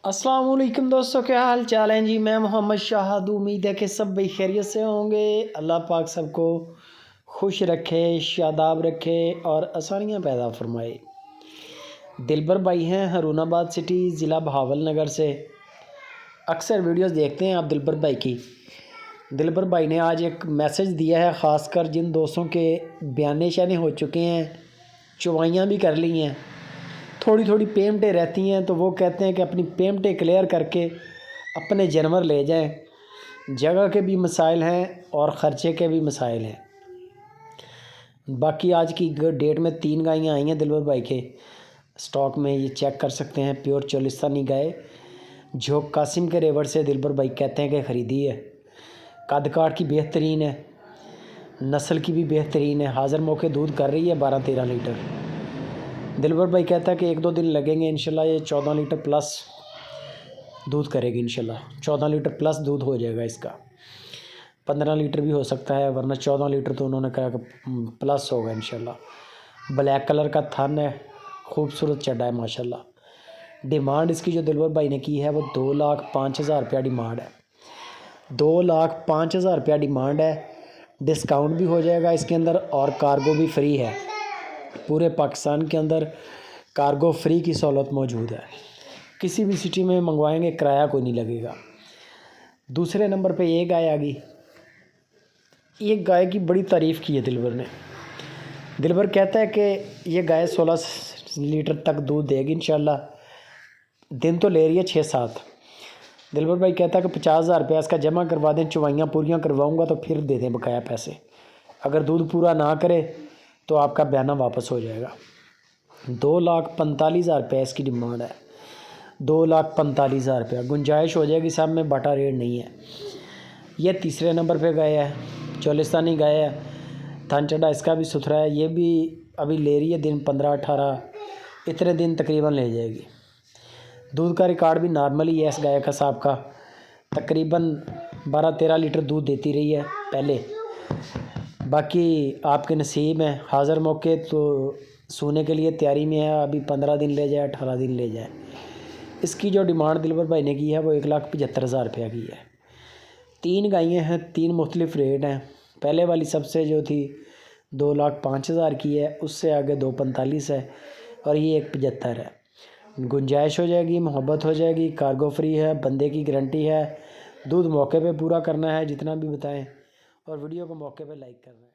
अस्सलाम वालेकुम दोस्तों, क्या हाल चाल हैं जी। मैं मोहम्मद शाहद, उम्मीद है कि सब भाई खैरियत से होंगे। अल्लाह पाक सबको खुश रखे, शादाब रखे और आसानियाँ पैदा फरमाए। दिलबर भाई हैं हरूनाबाद सिटी, ज़िला बहावल नगर से। अक्सर वीडियोस देखते हैं आप दिलबर भाई की। दिलबर भाई ने आज एक मैसेज दिया है, ख़ासकर जिन दोस्तों के बयाने शाने हो चुके हैं, चुवाइयाँ भी कर ली हैं, थोड़ी थोड़ी पेमेंटें रहती हैं, तो वो कहते हैं कि अपनी पेमेंटें क्लियर करके अपने जानवर ले जाएं। जगह के भी मसाइल हैं और ख़र्चे के भी मसाइल हैं। बाकी आज की डेट में 3 गायें आई हैं दिलबर भाई के स्टॉक में, ये चेक कर सकते हैं। प्योर चोलिस्तानी गाय जो कासिम के रेवड़ से दिलबर भाई कहते हैं कि ख़रीदी है। कद काट की बेहतरीन है, नस्ल की भी बेहतरीन है। हाज़िर मौके दूध कर रही है 12-13 लीटर। दिलबर भाई कहता है कि 1-2 दिन लगेंगे, इंशाल्लाह ये 14 लीटर प्लस दूध करेगी। इंशाल्लाह 14 लीटर प्लस दूध हो जाएगा इसका। 15 लीटर भी हो सकता है, वरना 14 लीटर तो उन्होंने कहा कि प्लस होगा इंशाल्लाह। ब्लैक कलर का थन है, खूबसूरत चड्डा है माशाल्लाह। डिमांड इसकी जो दिलबर भाई ने की है वो 2,05,000 रुपया डिमांड है। 2,05,000 रुपया डिमांड है। डिस्काउंट भी हो जाएगा इसके अंदर और कार्गो भी फ्री है। पूरे पाकिस्तान के अंदर कार्गो फ्री की सहूलत मौजूद है। किसी भी सिटी में मंगवाएंगे किराया कोई नहीं लगेगा। दूसरे नंबर पे ये गाय आ गई। एक गाय की बड़ी तारीफ़ की है दिलबर ने। दिलबर कहता है कि ये गाय 16 लीटर तक दूध देगी इंशाल्लाह। दिन तो ले रही है 6-7। दिलबर भाई कहता है कि 50,000 रुपया इसका जमा करवा दें, चुवाइयाँ पूरियाँ करवाऊँगा तो फिर दे दें बकाया पैसे। अगर दूध पूरा ना करे तो आपका बयाना वापस हो जाएगा। 2,45,000 रुपये इसकी डिमांड है। 2,45,000 रुपया गुंजाइश हो जाएगी, सब में बाटा रेट नहीं है। ये तीसरे नंबर पे गाय है, चोलिस्तानी गाय है। थन चढ़ा इसका भी सुथरा है। ये भी अभी ले रही है दिन 15-18 इतने दिन तकरीबन ले जाएगी। दूध का रिकॉर्ड भी नॉर्मल ही है इस गाय का, साहब का तकरीबन 12-13 लीटर दूध देती रही है पहले। बाकी आपके नसीब हैं। हाज़िर मौके तो सोने के लिए तैयारी में है, अभी 15 दिन ले जाए 18 दिन ले जाए। इसकी जो डिमांड दिलबर भाई ने की है वो 1,75,000 रुपया की है। 3 गायें हैं, 3 मुख्तलिफ रेट हैं। पहले वाली सबसे जो थी 2,05,000 की है, उससे आगे 2,45 है और ये 1,75 है। गुंजाइश हो जाएगी, मोहब्बत हो जाएगी। कार्गो फ्री है, बंदे की गारंटी है। दूध मौके पे पूरा करना है जितना भी बताएं, और वीडियो को मौके पे लाइक करना है।